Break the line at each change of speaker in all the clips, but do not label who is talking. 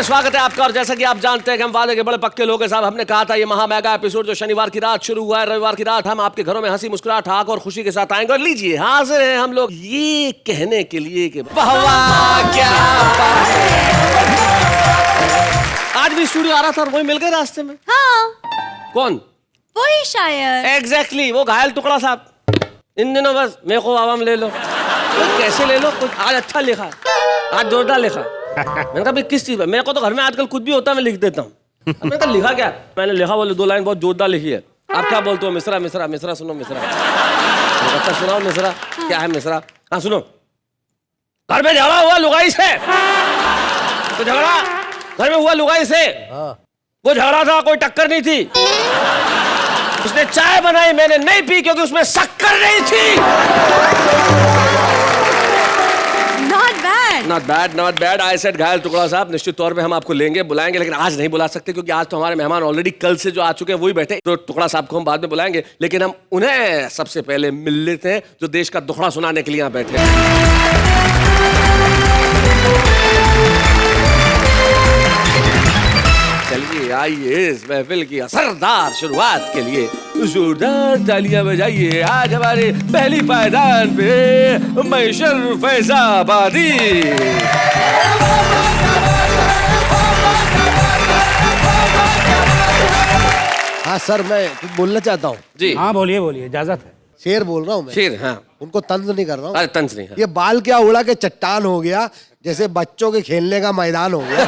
स्वागत है आपका। और जैसा कि आप जानते हैं कि हम वादे के बड़े पक्के लोग हैं साहब। हमने कहा था ये महा मेगा एपिसोड जो शनिवार की रात शुरू हुआ है, रविवार की रात हम आपके घरों में हंसी मुस्कुराहट ठाक और खुशी के साथ आएंगे। और लीजिए हाजिर हैं हम लोग ये कहने के लिए कि वाह वाह क्या बात है। आज भी स्टूडियो आ रहा था और वही मिल गए रास्ते में।
हाँ
कौन?
वही शायद।
एग्जैक्टली वो घायल टुकड़ा साहब। इन दिनों बस मेरे को आवाम ले लो, कैसे ले लो, कुछ आज अच्छा लिखा, आज जोरदार लिखा। मैंने कहा भाई किस चीज में? मेरे को तो घर में आजकल कुछ भी होता है मैं लिख देता हूँ। मैंने कहा लिखा क्या? मैंने लिखा बोले 2 लाइन बहुत जोरदार लिखी है। आप क्या बोलते हो? मिसरा मिसरा मिसरा सुनो मिसरा। अच्छा सुनाओ मिसरा। क्या है मिसरा? हाँ सुनो। घर में झगड़ा हुआ लुगाई से, तो झगड़ा घर में हुआ लुगाई से। वो झगड़ा था, कोई टक्कर नहीं थी। उसने चाय बनाई, मैंने नहीं पी क्योंकि उसमें शक्कर नहीं थी। नॉट बैड आई सेड घायल टुकड़ा साहब। निश्चित तौर पे हम आपको लेंगे, बुलाएंगे, लेकिन आज नहीं बुला सकते क्योंकि आज तो हमारे मेहमान ऑलरेडी कल से जो आ चुके हैं वही बैठे। तो टुकड़ा साहब को हम बाद में बुलाएंगे, लेकिन हम उन्हें सबसे पहले मिल लेते हैं जो देश का दुखड़ा सुनाने के लिए यहाँ बैठे हैं। चलिए आइए इस महफिल की असरदार शुरुआत के लिए जोरदार तालियां बजाइए। आज हमारे पहली पायदान पे मैशर फैजाबादी।
हाँ सर, मैं कुछ बोलना चाहता हूँ।
जी
हाँ बोलिए बोलिए, इजाजत है।
शेर बोल रहा हूँ मैं।
शेर? हाँ।
उनको तंज नहीं कर रहा हूँ।
अरे तंज नहीं है।
ये बाल क्या उड़ा के चट्टान हो गया, जैसे बच्चों के खेलने का मैदान हो गया।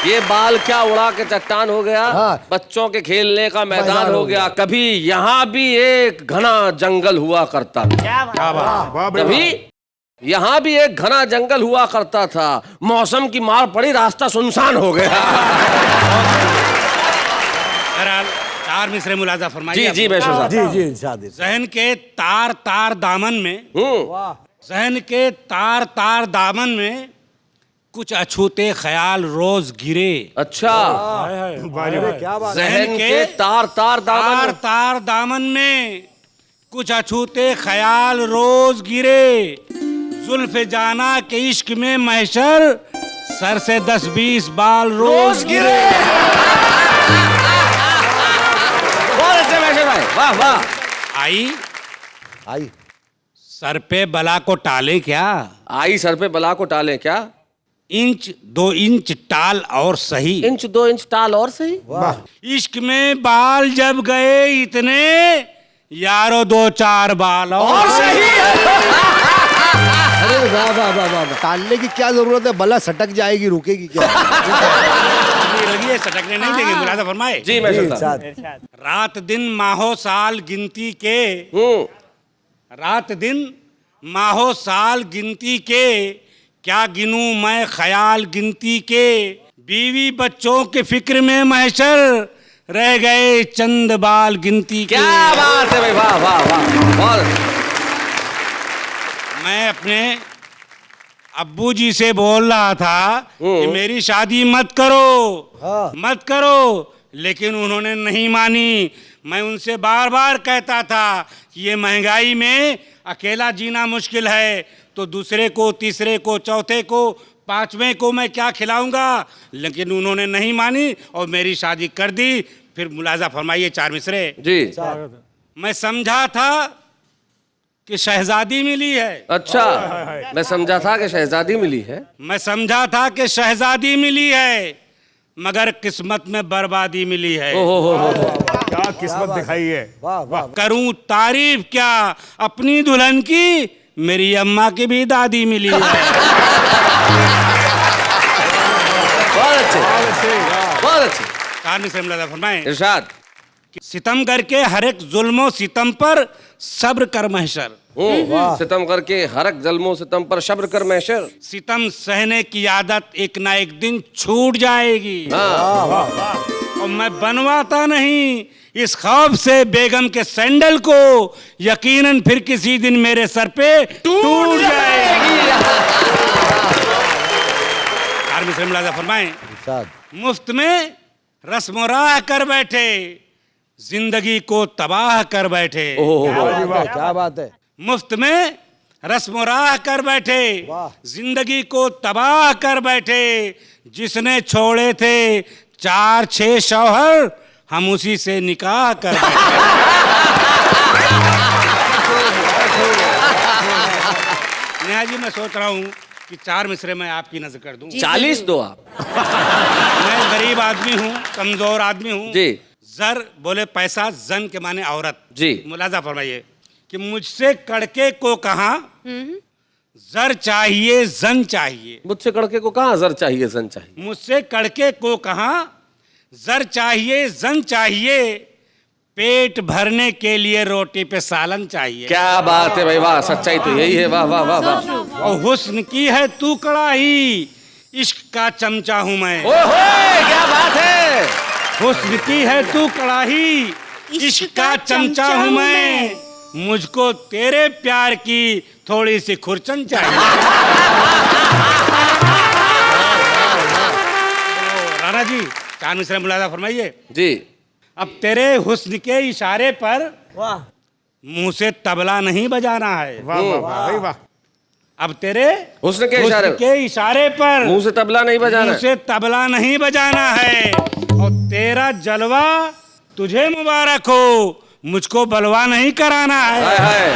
ये बाल क्या उड़ा के चट्टान हो गया,
हाँ।
बच्चों के खेलने का मैदान हो गया। कभी यहाँ भी एक घना जंगल हुआ करता था। कभी यहाँ भी एक घना जंगल हुआ करता था। मौसम की मार पड़ी, रास्ता सुनसान हो गया।
तार मिसरे मुलाजा फरमाइए।
जी मैशर साहब।
जी
जहन के तार तार दामन में, जहन के तार तार दामन में कुछ अछूते ख्याल रोज गिरे।
अच्छा,
क्या बात।
जहन के तार तार दामन
तार दामन में कुछ अछूते ख्याल रोज गिरे। जुल्फ जाना के इश्क में महशर सर से 10-20 बाल रोज गिरे।
बहुत अच्छे मैशर भाई, वाह वाह।
आई सर पे बला को टाले क्या?
आई सर पे बला को टाले क्या?
1-2 इंच टाल और सही।
1-2 इंच टाल और सही।
इश्क में बाल जब गए इतने, यारो 2-4 बाल और
सही।
अरे वाह वाह वाह वाह। टालने की क्या जरूरत है? बला सटक जाएगी, रुकेगी क्या?
लगी है, सटकने नहीं देंगे। मुलाजा फरमाए।
जी मैशर साहब।
रात दिन माहो साल गिनती के, रात दिन माहो साल गिनती के, क्या गिनूं मैं ख्याल गिनती के। बीवी बच्चों के फिक्र में महशर रह गए चंद बाल गिनती के।
क्या बात है भाई, वाह वाह वाह। बहुत
मैं अपने अब्बू जी से बोल रहा था कि मेरी शादी मत करो, मत करो, लेकिन उन्होंने नहीं मानी। मैं उनसे बार बार कहता था कि ये महंगाई में अकेला जीना मुश्किल है, तो दूसरे को, तीसरे को, चौथे को, 5वें को मैं क्या खिलाऊंगा। लेकिन उन्होंने नहीं मानी और मेरी शादी कर दी। फिर मुलाजा फरमाइए 4 मिसरे।
जी।
मैं समझा था कि शहजादी मिली है।
अच्छा, मैं समझा था कि शहजादी मिली है।
मैं समझा था कि शहजादी मिली है, मगर किस्मत में बर्बादी मिली है।
क्या किस्मत दिखाई है।
वाह वाह।
करूं तारीफ क्या अपनी दुल्हन की, मेरी अम्मा की भी दादी मिली है।
बहुत अच्छे, बहुत अच्छे।
कहानी से मुलाजा फरमाएं।
इरशाद।
सितम करके हर एक जुल्मो सितम पर सब्र कर महशर।
सितम करके हर एक जुल्मो सितम पर सब्र कर महशर।
सितम सहने की आदत एक ना एक दिन छूट जाएगी। और मैं बनवाता नहीं इस खौफ से बेगम के सैंडल को, यकीनन फिर किसी दिन मेरे सर पे टूट जाएगी। फरमाएं। मुफ्त में रस्म राह कर बैठे, जिंदगी को तबाह कर बैठे।
क्या बात है।
मुफ्त में रस्म राह कर बैठे, जिंदगी को तबाह कर बैठे। जिसने छोड़े थे 4-6 शौहर, हम उसी से निकाह कर बैठे। नेहा जी, मैं सोच रहा हूँ कि 4 मिसरे मैं आपकी नजर कर दूं।
40 दो आप।
मैं गरीब आदमी हूँ, कमजोर आदमी हूँ
जी।
जर बोले पैसा, जन के माने औरत।
जी।
मुलाजा फरमाइए कि मुझसे कड़के को कहा जर चाहिए जन चाहिए।
मुझसे कड़के को कहाँ जर चाहिए जन चाहिए।
मुझसे कड़के को कहा जर चाहिए जन चाहिए, पेट भरने के लिए रोटी पे सालन चाहिए।
क्या बात है भाई, वाह, सच्चाई तो यही है। वाह वाह वाह वाह।
और हुस्न की है तू कड़ाही, इश्क का चमचा हूँ मैं।
ओए क्या बात है।
हुस्न की है तू कड़ाही, इश्क का चमचा हूँ मैं। मुझको तेरे प्यार की थोड़ी सी खुरचन चाहिए। राणा जी, 4 मिसरे मुलाजा फरमाइए
जी।
अब तेरे हुस्न के इशारे पर मुंह से तबला नहीं बजाना है।
वाह वाह वाह भाई वाह।
अब तेरे
हुस्न के
इशारे पर
मुंह से तबला नहीं बजाना।
मुंह से तबला नहीं बजाना है। और तेरा जलवा तुझे मुबारक हो, मुझको बलवा नहीं कराना है।
हाय हाय।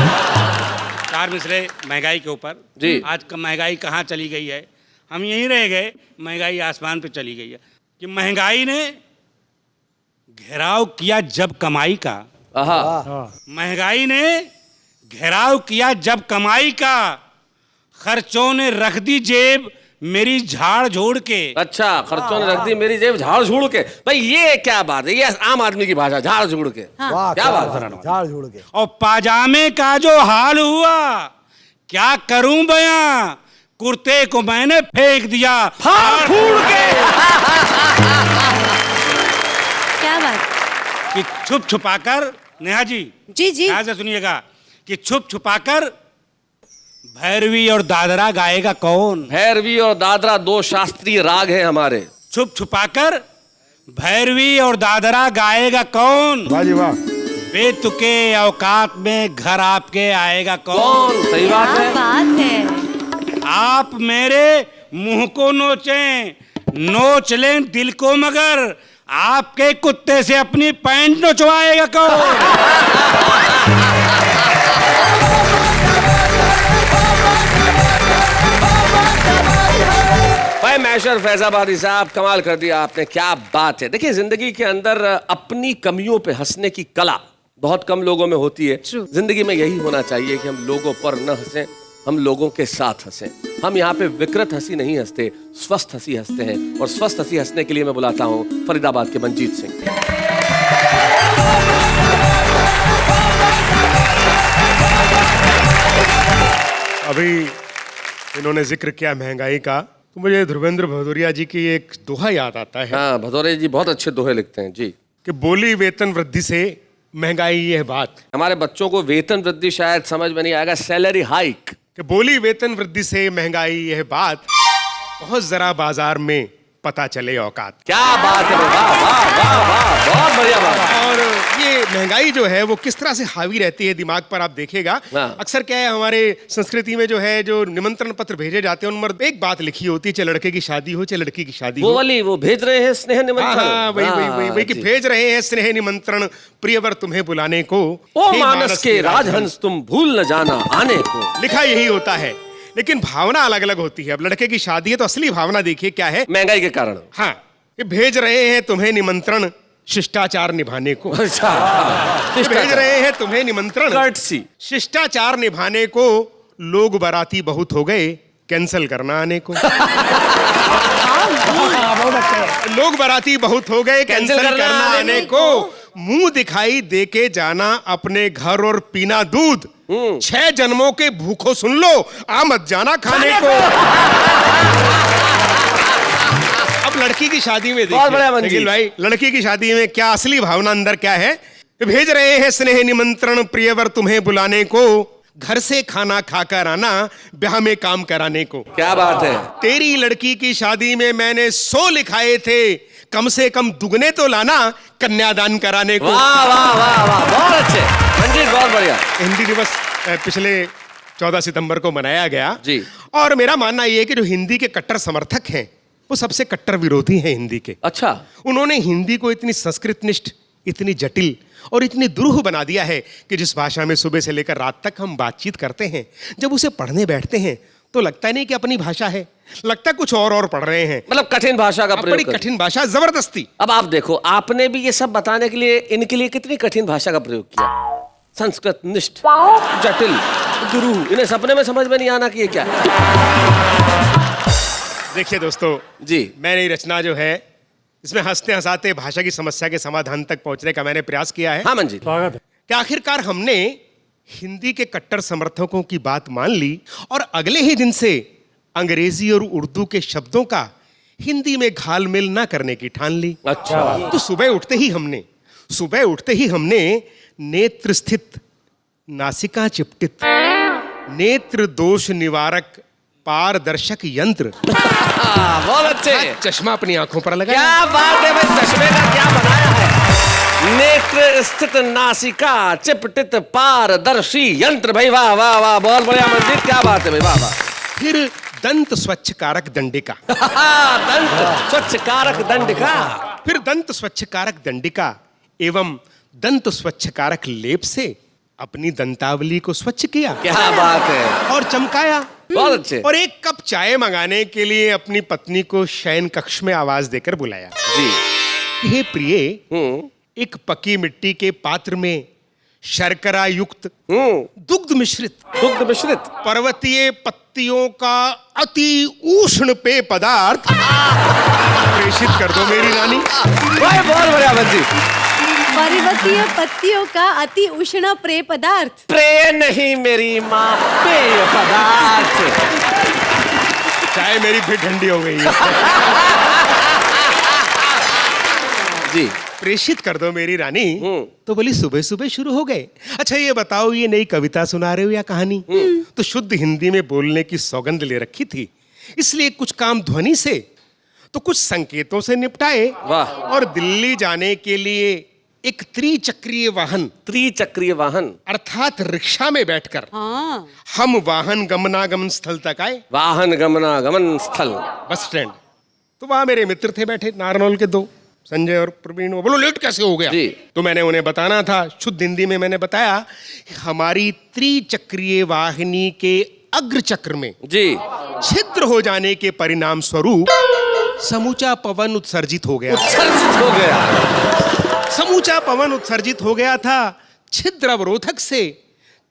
4 मिसरे महंगाई के ऊपर।
जी।
आज का महंगाई कहाँ चली गई है, हम यहीं रह गए, महंगाई आसमान पे चली गई है। कि महंगाई ने घेराव किया जब कमाई का।
आहा।
महंगाई ने घेराव किया जब कमाई का, खर्चों ने रख दी जेब मेरी झाड़ झोड़ के।
अच्छा, खर्चों ने रख दी मेरी जेब झाड़ झूड़ के। भाई ये क्या बात है, ये आम आदमी की भाषा, झाड़ झूड़ के।
वाह,
क्या बात है।
झाड़ झूड़ के।
और पाजामे का जो हाल हुआ क्या करूं बयां, कुर्ते को मैंने फेंक दिया
फाड़ फूड़ के।
क्या बात।
कि छुप छुपाकर, नेहा जी
जी जी।
ध्यान से सुनिएगा, कि छुप छुपाकर भैरवी और दादरा गाएगा कौन।
भैरवी और दादरा 2 शास्त्रीय राग हैं हमारे।
छुप छुपाकर भैरवी और दादरा गाएगा कौन।
वाह जी वाह।
बेतुके औकात में घर आपके आएगा कौन।
सही बात
क्या
है।
बात है।
आप मेरे मुंह को नोचें, नोच लें दिल को, मगर आपके कुत्ते से अपनी पैंट नोचवाएगा कौन।
भाई मैशर फैजाबादी साहब, कमाल कर दिया आपने, क्या बात है। देखिए, जिंदगी के अंदर अपनी कमियों पे हंसने की कला बहुत कम लोगों में होती है। जिंदगी में यही होना चाहिए कि हम लोगों पर न हंसें, हम लोगों के साथ हंसें। हम यहाँ पे विकृत हंसी नहीं हंसते, स्वस्थ हंसी हंसते हैं। और स्वस्थ हंसी हंसने के लिए मैं बुलाता हूँ फरीदाबाद के मनजीत सिंह।
अभी इन्होंने जिक्र किया महंगाई का, तो मुझे ध्रुवेंद्र भदौरिया जी की एक दोहा याद आता है।
हाँ, भदौरिया जी बहुत अच्छे दोहे लिखते हैं जी।
कि बोली वेतन वृद्धि से महंगाई ये बात।
हमारे बच्चों को वेतन वृद्धि शायद समझ में नहीं आएगा, सैलरी हाइक।
कि बोली वेतन वृद्धि से महंगाई यह बात, बहुत जरा बाजार में पता चले औकात।
क्या बात है, वाह वाह वाह वाह, बहुत बढ़िया बात।
और ये महंगाई जो है वो किस तरह से हावी रहती है दिमाग पर, आप देखेगा।
हाँ।
अक्सर क्या है, हमारे संस्कृति में जो है, जो निमंत्रण पत्र भेजे जाते हैं उनमें एक बात लिखी होती है, चाहे लड़के की शादी हो चाहे लड़की की शादी
वो
हो।
वाली, वो भेज रहे हैं स्नेह निमंत्रण।
हाँ, वही कि
जी।
भेज रहे हैं स्नेह निमंत्रण प्रियवर तुम्हें बुलाने को।
ओ
हे
मानस के राजहंस तुम भूल न जाना आने को।
लिखा यही होता है, लेकिन भावना अलग अलग होती है। अब लड़के की शादी है तो असली भावना देखिए क्या है।
महंगाई के कारण।
हाँ, ये भेज रहे हैं तुम्हें निमंत्रण शिष्टाचार निभाने को।
अच्छा,
भेज रहे हैं तुम्हें निमंत्रण
कर्टसी।
शिष्टाचार निभाने को। लोग बाराती बहुत हो गए, कैंसिल करना आने को। लोग बाराती बहुत हो गए, कैंसिल करना आने को। मुंह दिखाई देके जाना अपने घर और पीना दूध। 6 जन्मों के भूखों सुन लो, आ मत जाना खाने को। अब लड़की की शादी में
बहुत बढ़िया
देखिए
मंजीत।
निखिल भाई, लड़की की शादी में क्या असली भावना अंदर क्या है। भेज रहे हैं स्नेह निमंत्रण प्रियवर तुम्हें बुलाने को। घर से खाना खाकर आना, ब्याह में काम कराने को।
क्या बात है।
तेरी लड़की की शादी में मैंने 100 लिखाए थे, कम से कम दुगने तो लाना कन्यादान कराने को।
वाह वाह वाह वाह, बहुत अच्छे मंजीत, बहुत बढ़िया।
हिंदी दिवस पिछले 14 सितंबर को मनाया गया
जी।
और मेरा मानना यह है कि जो हिंदी के कट्टर समर्थक हैं वो सबसे कट्टर विरोधी हैं हिंदी के।
अच्छा।
उन्होंने हिंदी को इतनी संस्कृतनिष्ठ, इतनी जटिल और इतनी दुरूह बना दिया है कि जिस भाषा में सुबह से लेकर रात तक हम बातचीत करते हैं, जब उसे पढ़ने बैठते हैं तो लगता नहीं कि अपनी भाषा है, लगता कुछ और पढ़ रहे हैं।
मतलब कठिन भाषा का
बड़ी
प्रयोग कर-
कठिन भाषा, जबरदस्ती।
अब आप देखो, आपने भी ये सब बताने के लिए इनके लिए कितनी कठिन भाषा का प्रयोग किया। संस्कृत निष्ठ, जटिल, दुरूह, इन्हें सपने में समझ में नहीं आना कि ये क्या है।
देखिए दोस्तों
जी।
मैंने ये रचना जो है इसमें हंसते हंसाते भाषा की समस्या के समाधान तक पहुंचने का मैंने प्रयास किया है।
हाँ मंजी।
कि आखिरकार हमने हिंदी के कट्टर समर्थकों की बात मान ली और अगले ही दिन से अंग्रेजी और उर्दू के शब्दों का हिंदी में घालमेल ना करने की ठान ली।
अच्छा।
तो सुबह उठते ही हमने नेत्र स्थित, नासिका चिपटित, नेत्र दोष निवारक पारदर्शक यंत्र
बहुत अच्छे।
चश्मा अपनी आंखों पर लगाया।
क्या बात है भाई, चश्मे का क्या बनाया है। नेत्र स्थित, नासिका चिपटित, पारदर्शी यंत्र। भाई वाह वाह वाह, बहुत बढ़िया मंजित, क्या बात है भाई, वाह वाह।
फिर दंत स्वच्छ कारक दंडिका।
दंत स्वच्छ कारक दंडिका।
फिर दंत स्वच्छ कारक दंडिका एवं दंत स्वच्छ कारक लेप से अपनी दंतावली को स्वच्छ किया।
क्या बात है,
और चमकाया।
बहुत अच्छे।
और एक कप चाय मंगाने के लिए अपनी पत्नी को शयन कक्ष में आवाज देकर बुलाया।
जी।
हे प्रिय, एक पकी मिट्टी के पात्र में शर्करा युक्त दुग्ध मिश्रित पर्वतीय पत्तियों का अति उष्ण पेय पदार्थ प्रेषित कर दो मेरी रानी।
भाई बहुत बढ़िया मंजी।
पर्वतीय पत्तियों का अति उष्ण पेय पदार्थ।
प्रे नहीं मेरी माँ, पेय पदार्थ।
चाय मेरी फिर ठंडी हो गई है।
जी।
प्रेषित कर दो मेरी रानी। तो बोली सुबह सुबह शुरू हो गए। अच्छा ये बताओ, ये नई कविता सुना रहे हो या कहानी? तो शुद्ध हिंदी में बोलने की सौगंध ले रखी थी, इसलिए कुछ काम ध्वनि से तो कुछ संकेतों से निपटाए।
वाह।
और दिल्ली जाने के लिए एक त्रिचक्रीय वाहन अर्थात रिक्शा में बैठकर
हाँ।
हम वाहन गमनागमन स्थल तक आए।
वाहन गमनागमन स्थल,
बस स्टैंड। तो वहां मेरे मित्र थे बैठे, नारनौल के दो, संजय और प्रवीण। वो बोलो लेट कैसे हो गया?
जी।
तो मैंने उन्हें बताना था, शुद्ध हिंदी में मैंने बताया कि हमारी त्रिचक्रीय वाहिनी के अग्र चक्र में
जी
छिद्र हो जाने के परिणाम स्वरूप समूचा पवन उत्सर्जित हो गया। समूचा पवन उत्सर्जित हो गया था। छिद्र अवरोधक से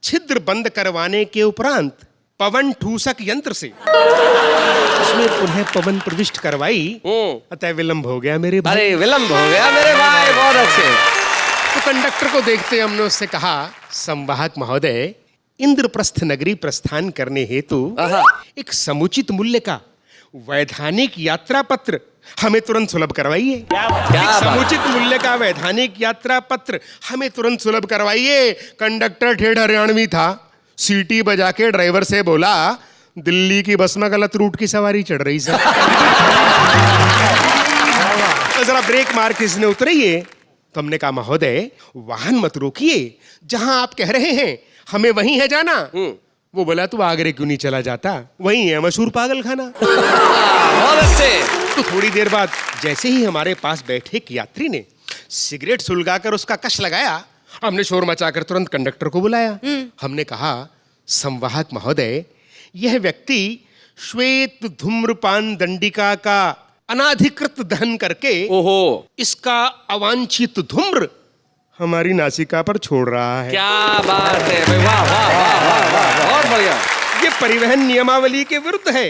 छिद्र बंद करवाने के उपरांत पवन ठूसक यंत्र से उसमें पुनः पवन प्रविष्ट करवाई। अतः विलंब हो गया मेरे भाई।
अरे विलंब हो गया मेरे भाई, बहुत अच्छे।
तो कंडक्टर को देखते हमने उससे कहा, संवाहक महोदय, इंद्रप्रस्थ नगरी प्रस्थान करने हेतु एक समुचित मूल्य का वैधानिक यात्रा पत्र हमें तुरंत सुलभ करवाइए। एक समुचित मूल्य का वैधानिक यात्रा पत्र हमें तुरंत सुलभ करवाइए। कंडक्टर ठेठ हरियाणवी था, सीटी बजा के ड्राइवर से बोला, दिल्ली की बस में गलत रूट की सवारी चढ़ रही सर। तो जरा ब्रेक मार के इसने उतरिए। तो हमने कहा, महोदय वाहन मत रोकिए, जहां आप कह रहे हैं हमें वहीं है जाना। वो बोला, तू आगरे क्यों नहीं चला जाता, वहीं है मशहूर पागल खाना।
बहुत अच्छे।
तो थोड़ी देर बाद जैसे ही हमारे पास बैठे एक यात्री ने सिगरेट सुलगाकर उसका कश लगाया, हमने शोर मचाकर तुरंत कंडक्टर को बुलाया। हमने कहा, संवाहक महोदय, यह व्यक्ति श्वेत धूम्रपान दंडिका का अनाधिकृत दहन करके इसका अवांछित धूम्र हमारी नासिका पर छोड़ रहा है।
क्या बात है भाई, वाह वाह वाह वाह वाह, बहुत बढ़िया।
ये परिवहन नियमावली के विरुद्ध है,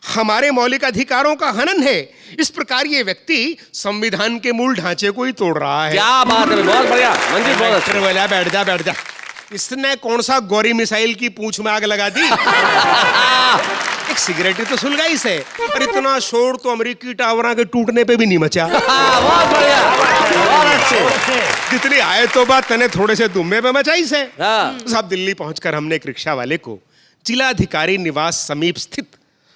हमारे मौलिक अधिकारों का हनन है। इस प्रकार ये व्यक्ति संविधान के मूल ढांचे को ही तोड़ रहा है।
क्या बात है, बहुत बढ़िया मंजीत, बहुत अच्छा।
बोला, बैठ जा। इसने कौन सा गौरी मिसाइल की पूंछ में आग लगा दी? एक सिगरेट तो सुलगाई से, और इतना शोर तो अमेरिकी टावरों के टूटने पे भी नहीं मचा।
बहुत बढ़िया, बहुत अच्छे।
जितनी आए तो बात तने थोड़े से दुम्बे पे मचाई से। साहब दिल्ली पहुंचकर हमने एक रिक्शा वाले को जिलाधिकारी निवास समीप स्थित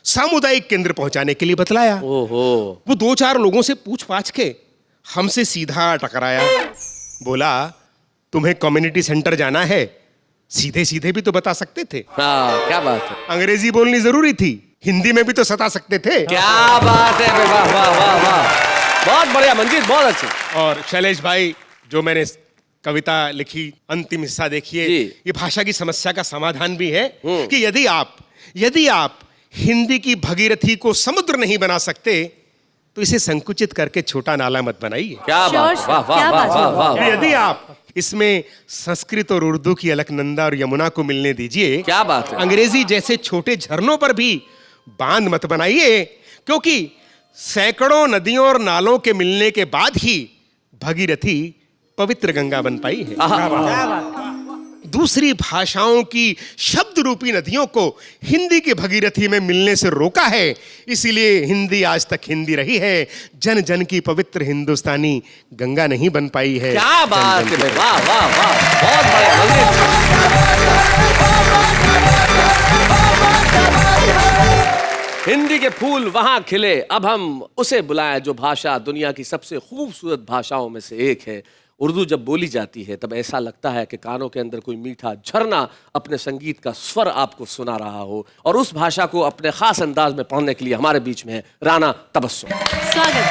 सामुदायिक केंद्र पहुंचाने के लिए बतलाया। वो 2-4 लोगों से पूछ पाछ के हमसे सीधा टकराया। बोला, तुम्हें कम्युनिटी सेंटर जाना है, सीधे सीधे भी तो बता सकते थे।
हाँ, क्या बात है,
अंग्रेजी बोलनी जरूरी थी, हिंदी में भी तो सता सकते थे।
क्या बात है, वाह वाह वाह वाह, बहुत बढ़िया मंजीत, बहुत अच्छे।
और शैलेश भाई, जो मैंने कविता लिखी, अंतिम हिस्सा देखिए,
जी।
ये भाषा की समस्या का समाधान भी है कि यदि आप हिंदी की भगीरथी को समुद्र नहीं बना सकते तो इसे संकुचित करके छोटा नाला मत बनाइए।
क्या
Sure,
बात,
sure,
वाह वाह
क्या
वाह
बात
वाह
है।
वाह,
यदि आप इसमें संस्कृत और उर्दू की अलकनंदा और यमुना को मिलने दीजिए,
क्या बात है।
अंग्रेजी जैसे छोटे झरनों पर भी बांध मत बनाइए, क्योंकि सैकड़ों नदियों और नालों के मिलने के बाद ही भगीरथी पवित्र गंगा बन पाई है। दूसरी भाषाओं की शब्द रूपी नदियों को हिंदी की भगीरथी में मिलने से रोका है, इसीलिए हिंदी आज तक हिंदी रही है। जन जन की पवित्र हिंदुस्तानी गंगा नहीं बन पाई है।
क्या बात
जन जन
है,
की-
वाह वाह वाह, बहुत बढ़िया मंजीत। हिंदी के फूल वहां खिले, अब हम उसे बुलाएं जो भाषा दुनिया की सबसे खूबसूरत भाषाओं में से एक है। उर्दू जब बोली जाती है तब ऐसा लगता है कि कानों के अंदर कोई मीठा झरना अपने संगीत का स्वर आपको सुना रहा हो, और उस भाषा को अपने खास अंदाज में पढ़ने के लिए हमारे बीच में है राना तबस्सुम।
स्वागत।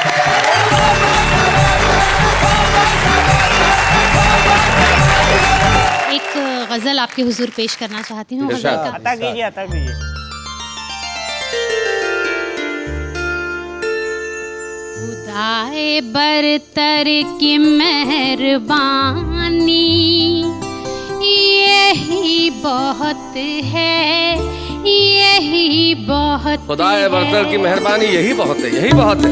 एक गजल आपके हुजूर पेश करना चाहती हूँ।
इरशाद।
गजल का
अता कीजिए, अता कीजिए।
खुदाए बरतर की मेहरबानी यही बहुत है, यही बहुत
खुदाए बरतर की
है।
मेहरबानी यही बहुत है, यही बहुत है।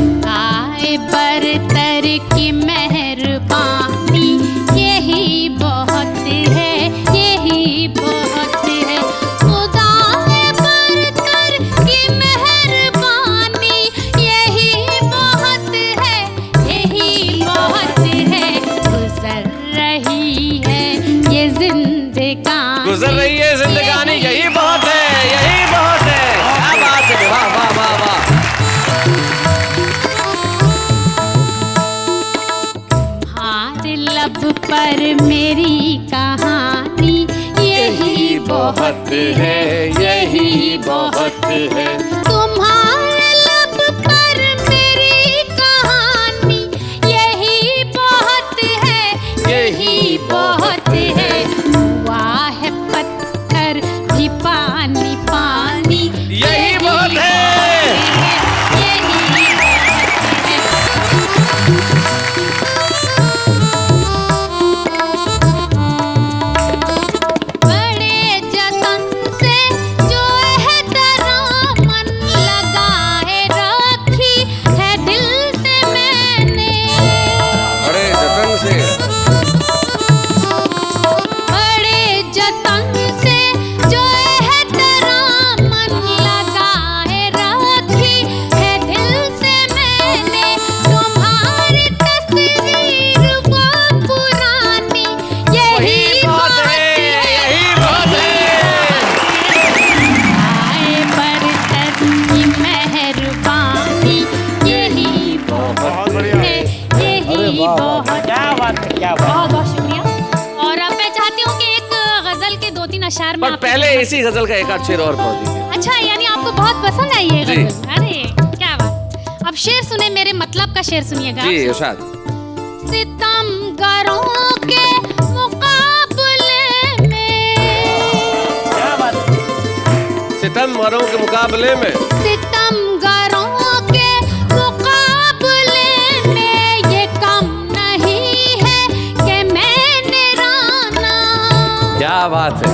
खुदाए बरतर की मेहरबानी यही बहुत है, यही बहुत है। खुदाए बरतर की मेहरबानी यही बहुत है, यही बहुत है। गुजर रही है ये जिंदगानी,
गुजर रही है जिंदगानी यही बहुत है, यही बहुत है। क्या बात है, वाह वाह वाह वाह।
तुम्हारे लब पर मेरी कहानी यही बहुत है, यही बहुत है। तुम्हारे लब पर मेरी कहानी यही बहुत है, यही बहुत है। हुआ है पत्थर भी पानी पानी
यही बहुत है।
यही बहुत है। बड़े जतन से जो है मन लगाए रखी है दिल से मैंने।
बड़े जतन से,
बड़े जतन से जो है मन लगाए रखी है दिल से मैंने। तुम्हारी तस्वीर वो पुरानी यही
बहुत है, यही बहुत है।
आए बरतर की मेहरबानी यही बहुत है, यही बहुत।
क्या बात है, क्या बात।
बहुत बहुत शुक्रिया। और अब मैं चाहती हूँ कि एक गजल के 2-3 अशार में
पर पहले इसी गजल का एक आध शेर और पढ़ दीजिए।
अच्छा, यानी आपको बहुत पसंद आई ये
जी।
गजल। अरे क्या बात। अब शेर सुने, मेरे मतलब का शेर सुनिएगा।
जी इरशाद।
सितमगरों के मुकाबले में,
क्या बात है।
सितमगरों के मुकाबले में,
सितमगरों के मुकाबले में ये कम नहीं है कि मैंने राना।
क्या बात है।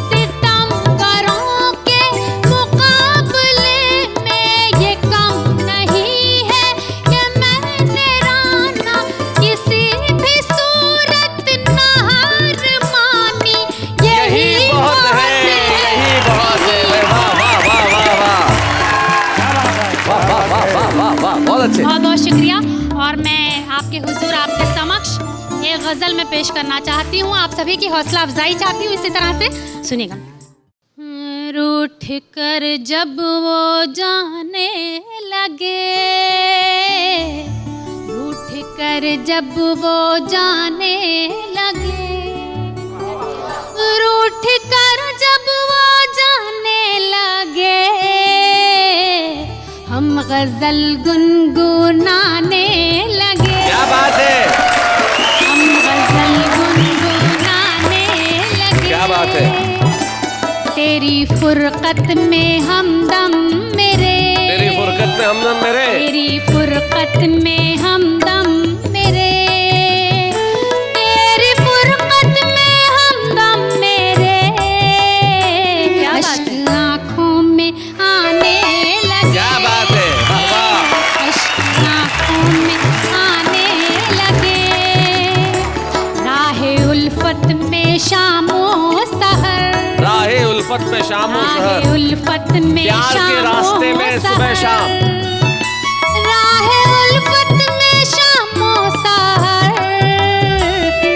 सितमगरों के मुकाबले में ये कम नहीं है कि मैंने राना। किसी भी सूरत नहार मानी
यही बहुत है, यही बहुत है। वाह वाह वाह वाह वाह वाह वाह वाह वाह वाह वाह, बहुत अच्छे।
बहुत बहुत शुक्रिया। और मैं आपके हुजूर, आपके समक्ष ये गजल में पेश करना चाहती हूँ। आप सभी की हौसला अफजाई चाहती हूँ, इसी तरह से सुनिएगा। रूठ कर जब वो जाने लगे, रूठ कर जब वो जाने लगे, रूठ कर जब वो जाने लगे, हम गजल गुनगुनाने लगे।
क्या बात है,
हम गजल गुनगुनाने लगे।
क्या बात है।
तेरी फुरकत में हमदम मेरे,
तेरी फुरकत में हमदम मेरे,
तेरी फुरकत में हमदम मेरे, तेरी फुरकत में हमदम मेरे, अश्क आँखों में आने लगे।
क्या बात है, वाह वाह।
अश्क आँखों में आने लगे, राहे उल्फत में शामो सहर,
राहे उल्फत में शामो
राहे
सहर,
उल्फत में
प्यार के रास्ते में सुबह शाम,
राहे उल्फत में शामो सहर,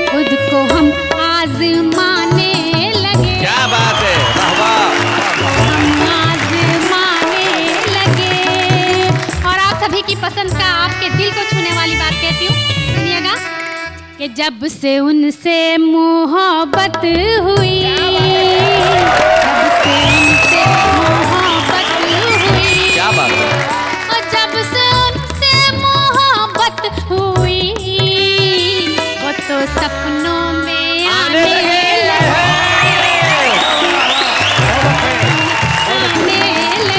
खुद को हम आजमाने लगे।
क्या बात है, वाह वाह।
हम आजमाने लगे। और आप सभी की पसंद का, आपके दिल को छूने वाली बात कहती हूँ, सुनिएगा कि जब से उनसे मोहब्बत हुई, जब से उनसे मोहब्बत हुई,
क्या बात है।
और जब से उनसे मोहब्बत हुई, वो तो सपनों में आने लगे, आने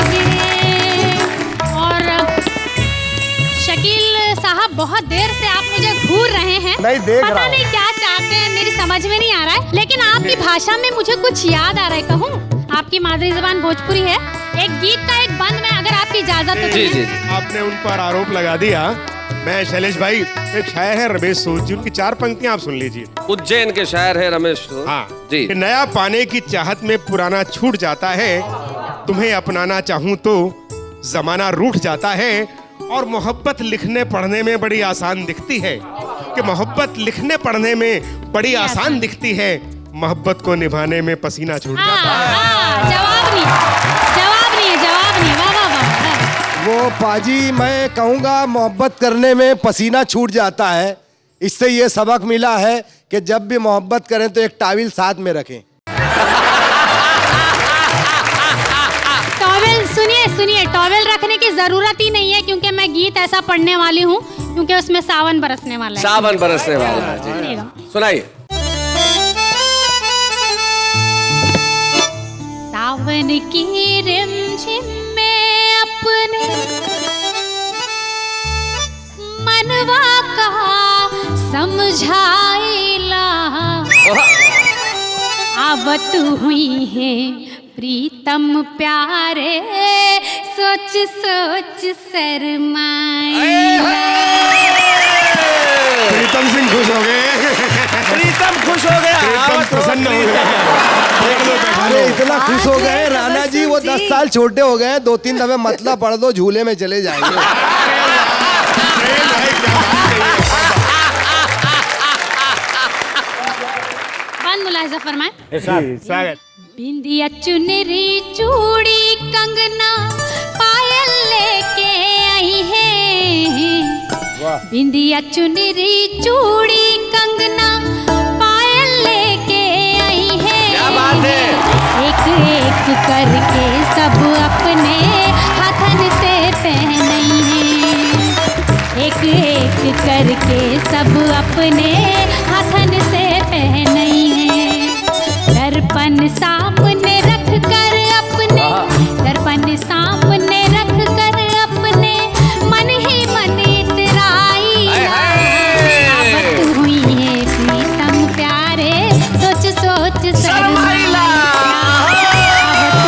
लगे। और शकील साहब, बहुत देर से आप मुझे घूर रहे हैं,
नहीं, देख
पता
रहा हूं।
नहीं क्या चाहते हैं, मेरी समझ में नहीं आ रहा है, लेकिन आपकी भाषा में मुझे कुछ याद आ रहा है। कहूँ, आपकी मादरी जबान भोजपुरी है। एक गीत का एक बंद में, अगर आपकी इजाजत हो तो
जी
मैं-
जी जी।
आपने उन पर आरोप लगा दिया। मैं शैलेश भाई, एक शायर है रमेश सूद जी, उनकी 4 पंक्तियां आप सुन लीजिए।
उज्जैन के शायर है रमेश।
हाँ
जी।
कि नया पाने की चाहत में पुराना छूट जाता है, तुम्हें अपनाना चाहूं तो जमाना रूठ जाता है, और मोहब्बत लिखने पढ़ने में बड़ी आसान दिखती है, कि मोहब्बत लिखने पढ़ने में बड़ी आसान दिखती है, मोहब्बत को निभाने में पसीना छूट जाता है।
जवाब नहीं, जवाब नहीं है, जवाब नहीं। वाह वाह वाह।
वो पाजी, मैं कहूँगा मोहब्बत करने में पसीना छूट जाता है। इससे ये सबक मिला है कि जब भी मोहब्बत करें तो एक टाविल साथ में रखें।
टॉवेल, सुनिए सुनिए, टॉवेल रखने की जरूरत ही नहीं है, क्योंकि मैं गीत ऐसा पढ़ने वाली हूँ, क्योंकि उसमें सावन बरसने वाला है।
सावन बरसने वाला है। जी।
सुनिएगा।
सुनाइए।
सावन की रिमझिम में अपने मनवा का समझाइला, आवत हुई है प्रीतम प्यारे, सोच सोच शर्माइला।
प्रीतम सिंह खुश हो गए,
प्रीतम खुश हो गया,
प्रीतम प्रसन्न हो गए।
अरे इतना खुश हो गए राणा जी, वो 10 साल छोटे हो गए, 2-3 दफे मतलब पढ़ दो, झूले में चले जाएंगे।
बंद मुलाहिजा फरमाए।
स्वागत।
बिंदिया चुनरी चूड़ी कंगना पायल लेके आई है, बिंदिया चुनरी चूड़ी कंगना पायल लेके आई है।
क्या बात है।
एक एक करके सब अपने हाथन से पहनाई है, एक एक करके सब अपने हाथन से पहनाई है। दर्पण सामने रख कर अपने, दर्पण सामने रख कर अपने मन ही मन इतराई, आवत हुई है प्रीतम प्यारे, सोच सोच शर्माइला, आवत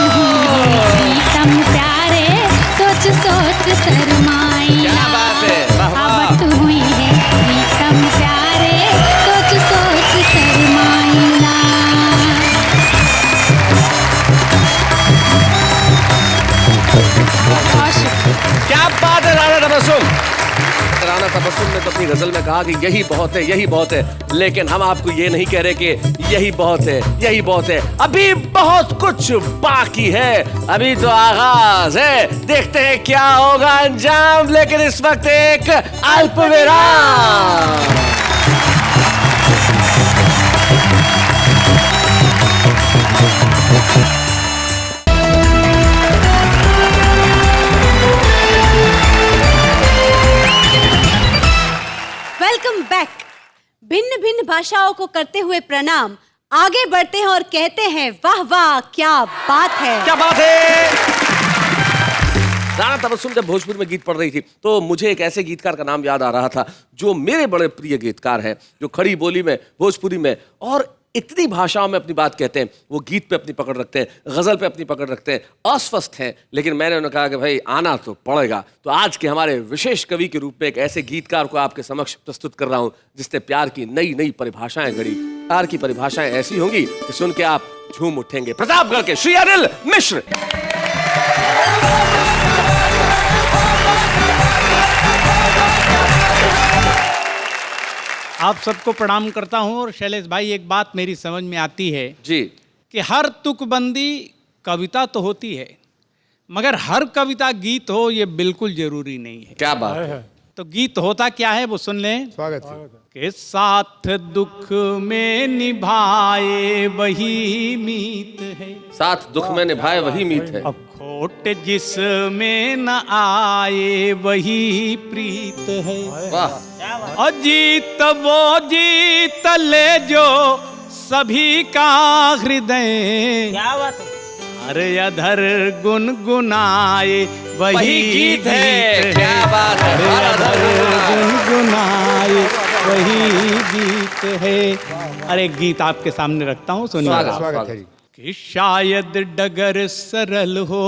हुई है प्रीतम प्यारे, सोच सोच शर्माइला,
क्या बात है, वाह वाह।
आवत हुई है प्रीतम प्यारे, सोच सोच
अपनी गजल में कहा कि यही बहुत है, यही बहुत है, लेकिन हम आपको ये नहीं कह रहे कि यही बहुत है, यही बहुत है। अभी बहुत कुछ बाकी है, अभी तो आगाज है, देखते हैं क्या होगा अंजाम। लेकिन इस वक्त एक अल्प विराम।
Welcome back. भिन्न भिन्न भाषाओं को करते हुए प्रणाम, आगे बढ़ते हैं और कहते हैं वाह वाह क्या बात है,
क्या बात है। राणा तबस्सुम जब भोजपुरी में गीत पढ़ रही थी तो मुझे एक ऐसे गीतकार का नाम याद आ रहा था जो मेरे बड़े प्रिय गीतकार हैं, जो खड़ी बोली में, भोजपुरी में और इतनी भाषाओं में अपनी बात कहते हैं। वो गीत पे अपनी पकड़ रखते हैं, गजल पे अपनी पकड़ रखते हैं, अस्वस्थ हैं, लेकिन मैंने उन्हें कहा कि भाई आना तो पड़ेगा। तो आज के हमारे विशेष कवि के रूप में एक ऐसे गीतकार को आपके समक्ष प्रस्तुत कर रहा हूं जिसने प्यार की नई नई परिभाषाएं गढ़ी। प्यार की परिभाषाएं ऐसी होंगी कि सुन के आप झूम उठेंगे। प्रतापगढ़ के श्री अनिल मिश्र।
आप सबको प्रणाम करता हूं। और शैलेश भाई, एक बात मेरी समझ में आती है
जी
कि हर तुकबंदी कविता तो होती है, मगर हर कविता गीत हो ये बिल्कुल जरूरी नहीं है।
क्या बात है।
तो गीत होता क्या है वो सुन लें।
स्वागत
के साथ दुख में निभाए वही मीत है,
साथ दुख में निभाए वही मीत है।
अब खोट जिसमें न आए वही प्रीत है।
वाह।
अजीत वो जीत ले जो सभी का हृदय,
क्या बात है।
अरे अधर गुनगुनाए वही
गीत है। क्या बात है।
अरे अधर गुनगुनाए वही गीत है। अरे गीत आपके सामने रखता हूँ, सुनिए।
स्वागत है जी।
कि शायद डगर सरल हो,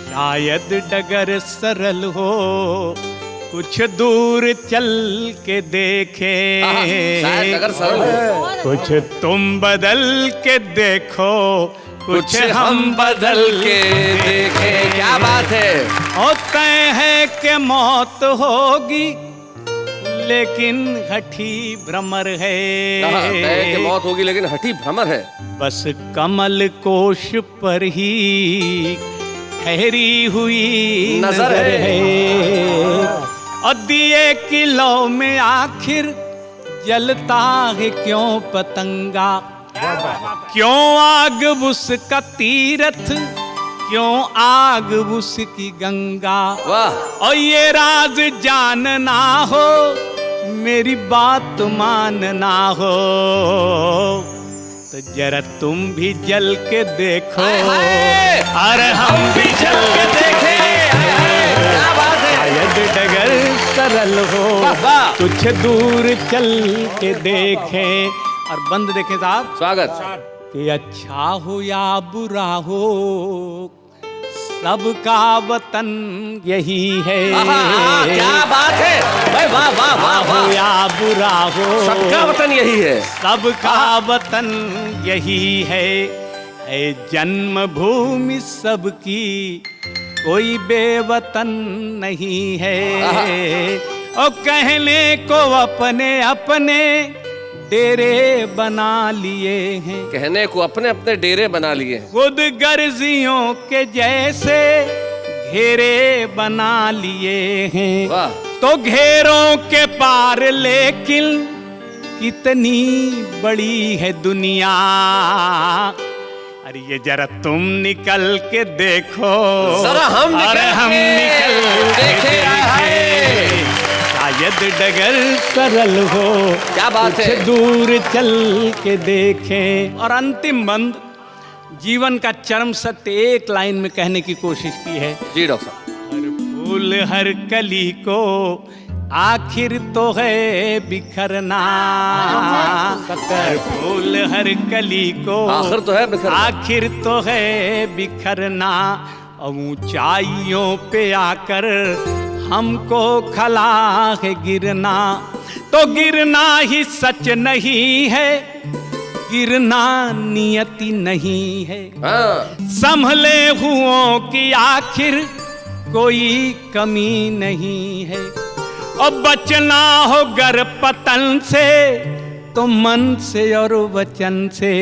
शायद डगर सरल हो, कुछ दूर चल के देखे,
शायद अगर सरल हो।
कुछ तुम बदल के देखो,
कुछ हम बदल के देखे। क्या बात है।
और तय है कि मौत होगी लेकिन हठी भ्रमर है।
तय कि मौत होगी लेकिन हठी भ्रमर है।
बस कमल कोश पर ही ठहरी हुई नजर है। और दिए की लौ में आखिर जलता है क्यों पतंगा, क्यों आग उसका तीरथ, क्यों आग उसकी गंगा।
वाह।
और ये राज जानना हो, मेरी बात मानना हो, तो जरा तुम भी जल के देखो। अरे हम भी जल के देखे।
क्या बात है।
शायद डगर सरल हो,
वाह।
कुछ दूर चल के देखें। और बंद देखें साहब।
स्वागत।
कि अच्छा हो या बुरा हो, सबका वतन यही है।
क्या बात है भाई। वाह वाह वाह
हो
वाह।
या बुरा हो,
सबका वतन यही है।
सबका वतन यही है जन्मभूमि सबकी, कोई बेवतन नहीं है। और कहने को अपने अपने डेरे बना लिए हैं,
कहने को अपने अपने डेरे बना लिए हैं।
खुद गर्जियों के जैसे घेरे बना लिए हैं।
वाह।
तो घेरों के पार लेकिन कितनी बड़ी है दुनिया। अरे ये जरा तुम निकल के देखो,
जरा हम निकल के देखें।
शायद डगर सरल हो,
क्या बात है।
कुछ दूर चल के देखें। और अंतिम बंद, जीवन का चरम सत्य एक लाइन में कहने की कोशिश की है।
जी डॉक्टर साहब।
हर फूल हर कली को आखिर तो है बिखरना, हर फूल हर कली को
आखिर तो है बिखरना,
आखिर तो है बिखरना। और ऊंचाइयों पे आकर हमको खला है गिरना, तो गिरना ही सच नहीं है, गिरना नियति नहीं है। संभले हुओं की आखिर कोई कमी नहीं है। और बचना हो गर पतन से तो मन से और वचन से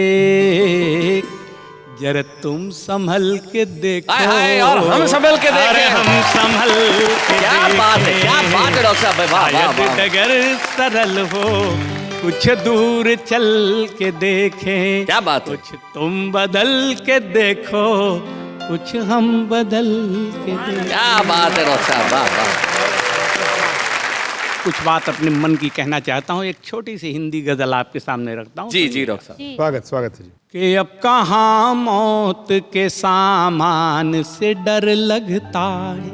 जरा तुम संभल के देखो।
हाय हाय, और हम संभल के देखें।
अरे हम संभल के
क्या बात है, क्या बात है डॉक्टर साहब, वाह वाह
शायद
वाह।
डगर सरल हो, कुछ दूर चल के देखें।
क्या बात है।
कुछ तुम बदल के देखो, कुछ हम बदल के देखें।
क्या बात है डॉक्टर साहब, वाह वाह।
कुछ बात अपने मन की कहना चाहता हूँ। एक छोटी सी हिंदी गजल आपके सामने रखता हूँ।
जी जी डॉक्टर साहब।
स्वागत स्वागत है जी।
कि अब कहाँ मौत के सामान से डर लगता है,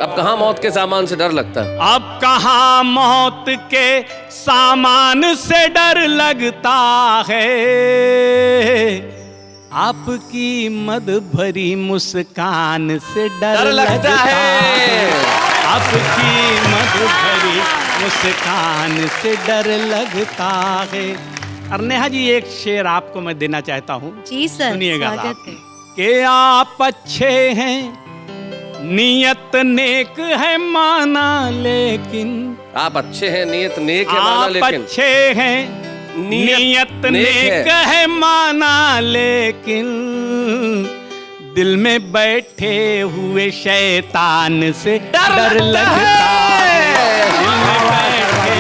अब कहाँ मौत के सामान से डर लगता है।
अब कहाँ मौत के सामान से डर लगता है, आपकी मद भरी मुस्कान से डर लगता है, आपकी मद भरी मुस्कान से डर लगता है। और नेहा जी एक शेर आपको मैं देना चाहता हूँ।
जी सर,
सुनिएगा
स्वागत
आप
है।
कि आप अच्छे हैं, नीयत नेक है माना लेकिन,
आप अच्छे हैं, नियत नेक है माना
आप
लेकिन,
अच्छे हैं, नीयत नेक
है।
है माना लेकिन, दिल में बैठे हुए शैतान से डर लगता है, दिल में बैठे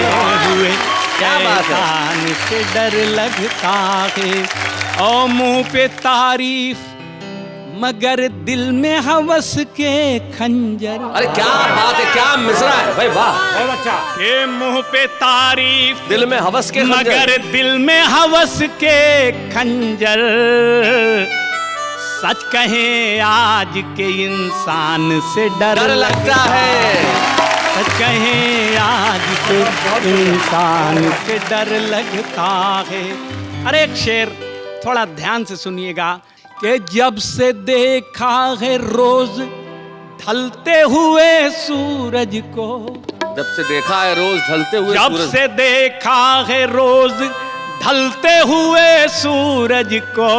हुए
क्या बात है।
शैतान से डर लगता है। और मुंह पे तारीफ मगर दिल में हवस के खंजर।
अरे क्या बात है, क्या मिसरा है भाई, वाह।
के मुंह पे तारीफ
दिल में हवस के खंजर।
मगर दिल में हवस के खंजर, सच कहें आज के इंसान से डर
लगता है।
सच कहें आज के इंसान से डर लगता है। अरे एक शेर थोड़ा ध्यान से सुनिएगा कि जब से देखा है रोज ढलते हुए सूरज को,
जब से देखा है रोज ढलते हुए
जब
सूरज,
से देखा है रोज ढलते हुए सूरज को,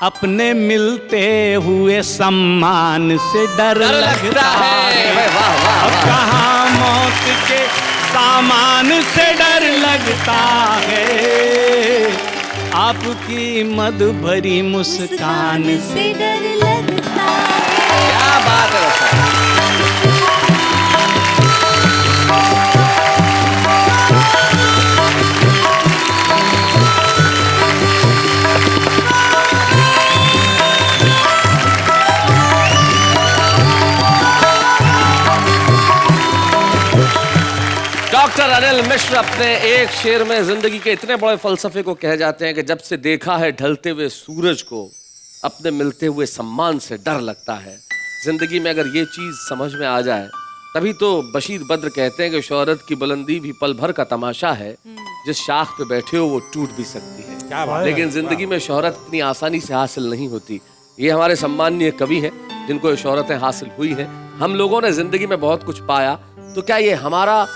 अपने मिलते हुए सम्मान से डर लगता है।
वाह वाह वाह।
अब कहाँ मौत के सामान से डर लगता है, आपकी मद भरी मुस्कान
से डर लगता है।
क्या बात है डॉक्टर साहब। डॉक्टर अनिल मिश्र अपने एक शेर में जिंदगी के इतने बड़े फलसफे को कह जाते हैं कि जब से देखा है ढलते हुए सूरज को, अपने मिलते हुए सम्मान से डर लगता है। जिंदगी में अगर ये चीज समझ में आ जाए, तभी तो बशीर बद्र कहते हैं कि शोहरत की बुलंदी भी पल भर का तमाशा है, जिस शाख पे बैठे हो वो टूट भी सकती है। लेकिन जिंदगी में शोहरत इतनी आसानी से हासिल नहीं होती। ये हमारे सम्माननीय कवि हैं जिनको ये शोहरतें हासिल हुई हैं। हम लोगों ने जिंदगी में बहुत कुछ पाया, तो क्या ये हमारा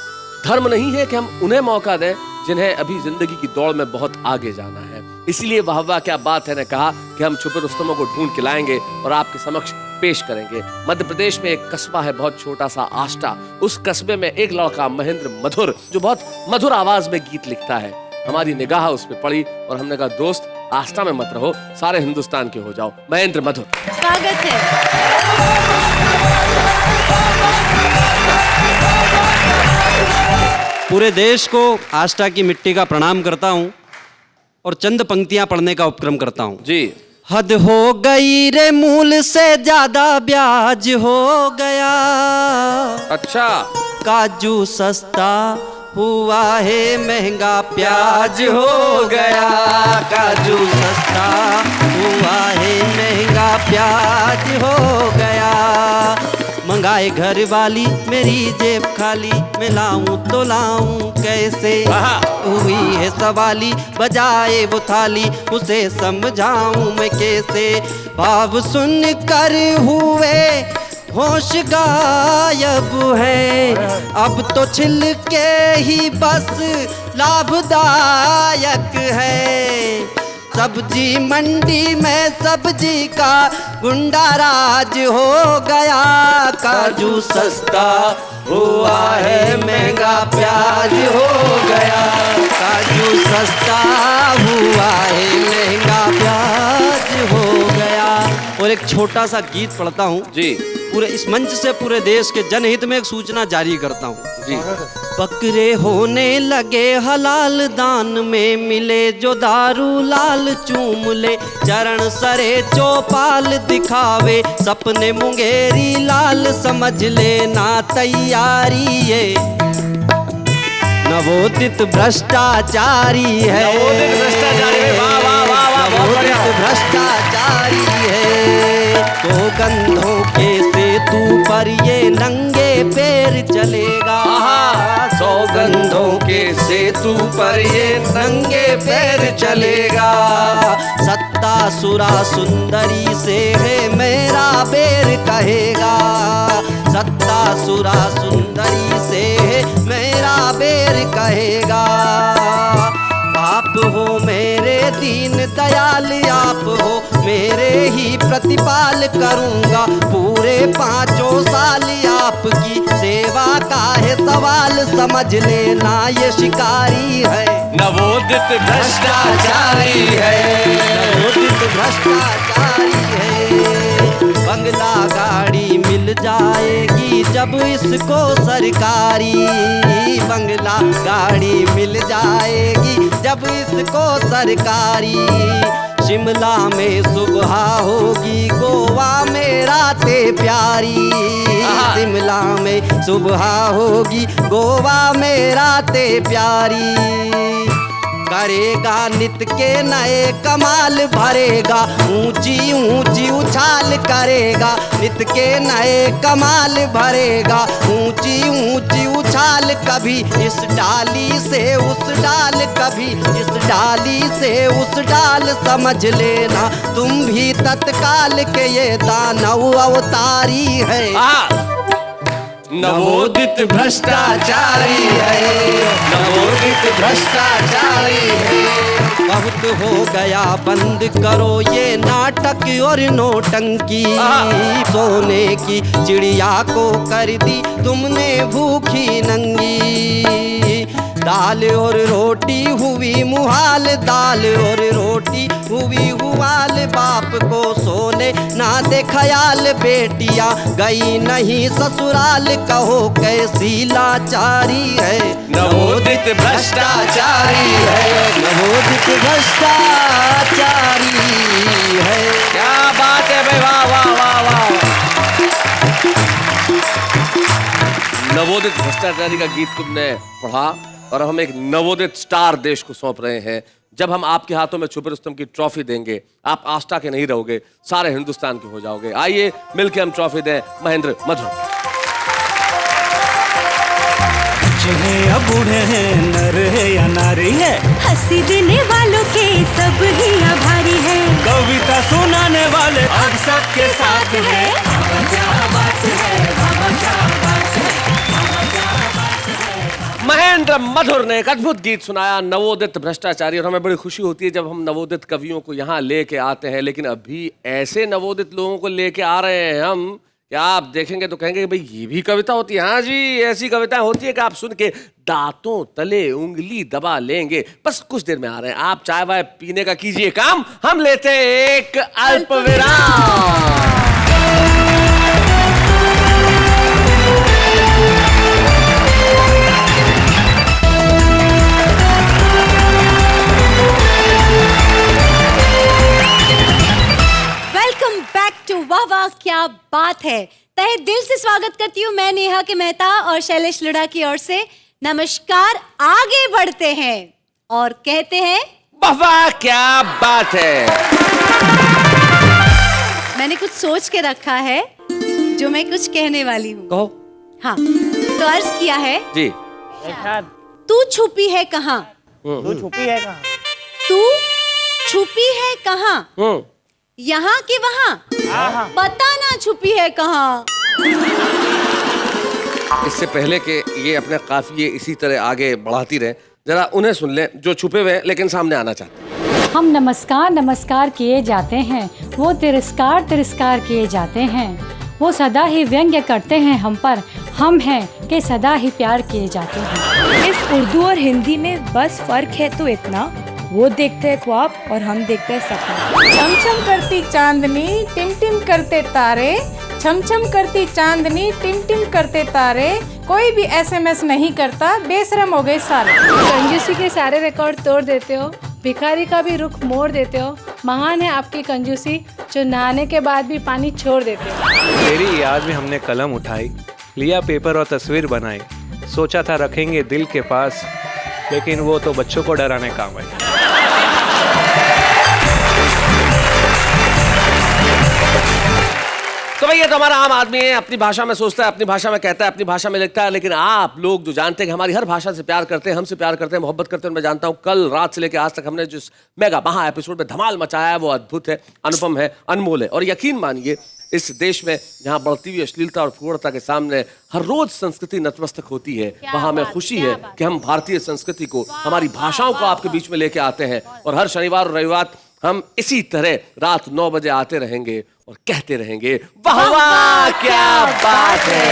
धर्म नहीं है कि हम उन्हें मौका दें जिन्हें अभी जिंदगी की दौड़ में बहुत आगे जाना है। इसीलिए वाह वाह क्या बात है ने कहा कि हम छुपे रुस्तमों को ढूंढ के लाएंगे और आपके समक्ष पेश करेंगे। मध्य प्रदेश में एक कस्बा है बहुत छोटा सा, आष्टा। उस कस्बे में एक लड़का महेंद्र मधुर, जो बहुत मधुर आवाज में गीत लिखता है। हमारी निगाह उस पर पड़ी और हमने कहा दोस्त आष्टा में मत रहो, सारे हिंदुस्तान के हो जाओ। महेंद्र मधुर,
स्वागत है।
पूरे देश को आष्टा की मिट्टी का प्रणाम करता हूँ और चंद पंक्तियां पढ़ने का उपक्रम करता हूँ।
जी।
हद हो गई रे, मूल से ज्यादा ब्याज हो गया।
अच्छा।
काजू सस्ता हुआ है, महंगा प्याज हो गया। काजू सस्ता हुआ है, महंगा प्याज हो गया। मंगाए घर वाली, मेरी जेब खाली, मैं लाऊं तो लाऊं कैसे। हुई है सवाली, बजाए वो थाली, उसे समझाऊं मैं कैसे। भाव सुन कर हुए होश गायब है, अब तो छिलके ही बस लाभदायक है। सब्जी मंडी में सब्जी का गुंडा राज हो गया। काजू सस्ता हुआ है महंगा प्याज हो गया, काजू सस्ता हुआ है महंगा प्याज हो गया। और एक छोटा सा गीत पढ़ता हूँ
जी।
पूरे इस मंच से पूरे देश के जनहित में एक सूचना जारी करता हूँ
जी।
बकरे होने लगे हलाल, दान में मिले जो दारू लाल, चूम ले चरण सरे चौपाल, दिखावे सपने मुंगेरी लाल, समझ लेना तैयारी ये नवोदित भ्रष्टाचारी है।
नवोदित भ्रष्टाचारी है, वाह वाह वाह वाह, बहुत बढ़िया।
नवोदित भ्रष्टाचारी है, तो गंधों के सेतु पर ये नंगे पैर चलेगा, सौगंधों के सेतु पर ये नंगे पैर चलेगा। सत्ता सुरा सुंदरी से है मेरा बेर कहेगा, सत्ता सुरा सुंदरी से है मेरा बेर कहेगा। आप हो मेरे दीन दयाल, आप हो मेरे ही प्रतिपाल, करूँगा पूरे 5 साल आपकी सेवा का है सवाल, समझ लेना ये शिकारी है
नवोदित भ्रष्टाचारी है,
नवोदित भ्रष्टाचारी है। बंगला गाड़ी मिल जाएगी जब इसको सरकारी, बंगला गाड़ी मिल जाएगी जब इसको सरकारी। शिमला में सुबह होगी, गोवा में रातें प्यारी, शिमला में सुबह होगी, गोवा में रातें प्यारी। करेगा नित के नए कमाल, भरेगा ऊंची ऊंची उछाल, करेगा नित के नए कमाल, भरेगा ऊंची ऊंची उछाल। कभी इस डाली से उस डाल, कभी इस डाली से उस डाल, समझ लेना तुम भी तत्काल के ये दानव अवतारी है।
नवोदित भ्रष्टाचारी
है, नवोदित भ्रष्टाचारी है। बहुत हो गया बंद करो ये नाटक और नोटंकी, सोने की चिड़िया को कर दी तुमने भूखी नंगी। दाल और रोटी हुई मुहाल, दाल और रोटी हुई हुआल, बाप को सोने ना दे ख्याल, बेटियां गई नहीं ससुराल, कहो कैसी लाचारी है
नवोदित भ्रष्टाचारी है,
नवोदित भ्रष्टाचारी है।
क्या बात है भाई, वाह वाह वाह वाह। नवोदित भ्रष्टाचारी का गीत तुमने पढ़ा और हम एक नवोदित स्टार देश को सौंप रहे हैं। जब हम आपके हाथों में छुपे रुस्तम की ट्रॉफी देंगे, आप आस्था के नहीं रहोगे, सारे हिंदुस्तान के हो जाओगे। आइए मिलके हम ट्रॉफी दें महेंद्र मधुर।
या बूढ़े हैं, नर है या नारी है,
हंसी देने वालों के सब ही आभारी है,
कविता सुनाने वाले अब सबके साथ है।
महेंद्र मधुर ने एक अद्भुत गीत सुनाया, नवोदित भ्रष्टाचारी। और हमें बड़ी खुशी होती है जब हम नवोदित कवियों को यहाँ लेके आते हैं, लेकिन अभी ऐसे नवोदित लोगों को लेके आ रहे हैं हम, क्या आप देखेंगे तो कहेंगे भाई ये भी कविता होती है। हाँ जी, ऐसी कविताएं होती है कि आप सुन के दांतों तले उंगली दबा लेंगे। बस कुछ देर में आ रहे हैं, आप चाय वाय पीने का कीजिए काम, हम लेते हैं एक अल्प विराम।
वेलकम बैक टू वाह वाह क्या बात है। तहे दिल से स्वागत करती हूँ मैं नेहा के मेहता और शैलेश लुढ़ा की ओर से। नमस्कार, आगे बढ़ते हैं और कहते हैं
वाह वाह क्या बात है।
मैंने कुछ सोच के रखा है जो मैं कुछ कहने वाली हूँ।
कहो।
हाँ, तो अर्ज किया है
जी।
तू छुपी है कहाँ,
तू छुपी है कहाँ,
तू छुपी है कहाँ, यहाँ की वहाँ, पता ना छुपी है कहाँ।
इससे पहले कि ये अपने काफिये इसी तरह आगे बढ़ाती रहे, जरा उन्हें सुन लें जो छुपे हुए हैं लेकिन सामने आना चाहते हैं।
हम नमस्कार नमस्कार किए जाते हैं, वो तिरस्कार तिरस्कार किए जाते हैं, वो सदा ही व्यंग्य करते हैं हम पर, हम हैं कि सदा ही प्यार किए जाते हैं।
इस उर्दू और हिंदी में बस फर्क है तो इतना, वो देखते हैं ख्वाब और हम देखते हैं सपना।
छम छम करती चांदनी टिम टिम करते तारे, छम छम करती चांदनी टिम टिम करते तारे, कोई भी SMS नहीं करता, बेशरम हो गए सारे।
कंजूसी के सारे रिकॉर्ड तोड़ देते हो, भिखारी का भी रुख मोड़ देते हो। महान है आपकी कंजूसी, जो नहाने के बाद भी पानी छोड़ देते हो।
तेरी याद में हमने कलम उठाई, लिया पेपर और तस्वीर बनाई, सोचा था रखेंगे दिल के पास, लेकिन वो तो बच्चों को डराने काम आई।
तो भाई ये तो हमारा आम आदमी है, अपनी भाषा में सोचता है, अपनी भाषा में कहता है, अपनी भाषा में लिखता है। लेकिन आप लोग जो जानते हैं कि हमारी हर भाषा से प्यार करते हैं, हमसे प्यार करते हैं, मोहब्बत करते हैं, मैं जानता हूँ कल रात से लेकर आज तक हमने जिस मेगा महा एपिसोड में धमाल मचाया है वो अद्भुत है, अनुपम है, अनमोल है। और यकीन मानिए इस देश में जहाँ बढ़ती हुई अश्लीलता और फूहड़ता के सामने हर रोज संस्कृति नतमस्तक होती है, वहाँ हमें खुशी है कि हम भारतीय संस्कृति को, हमारी भाषाओं को आपके बीच में लेके आते हैं। और हर शनिवार और रविवार हम इसी तरह रात 9 बजे आते रहेंगे और कहते रहेंगे वाह वाह क्या बात है।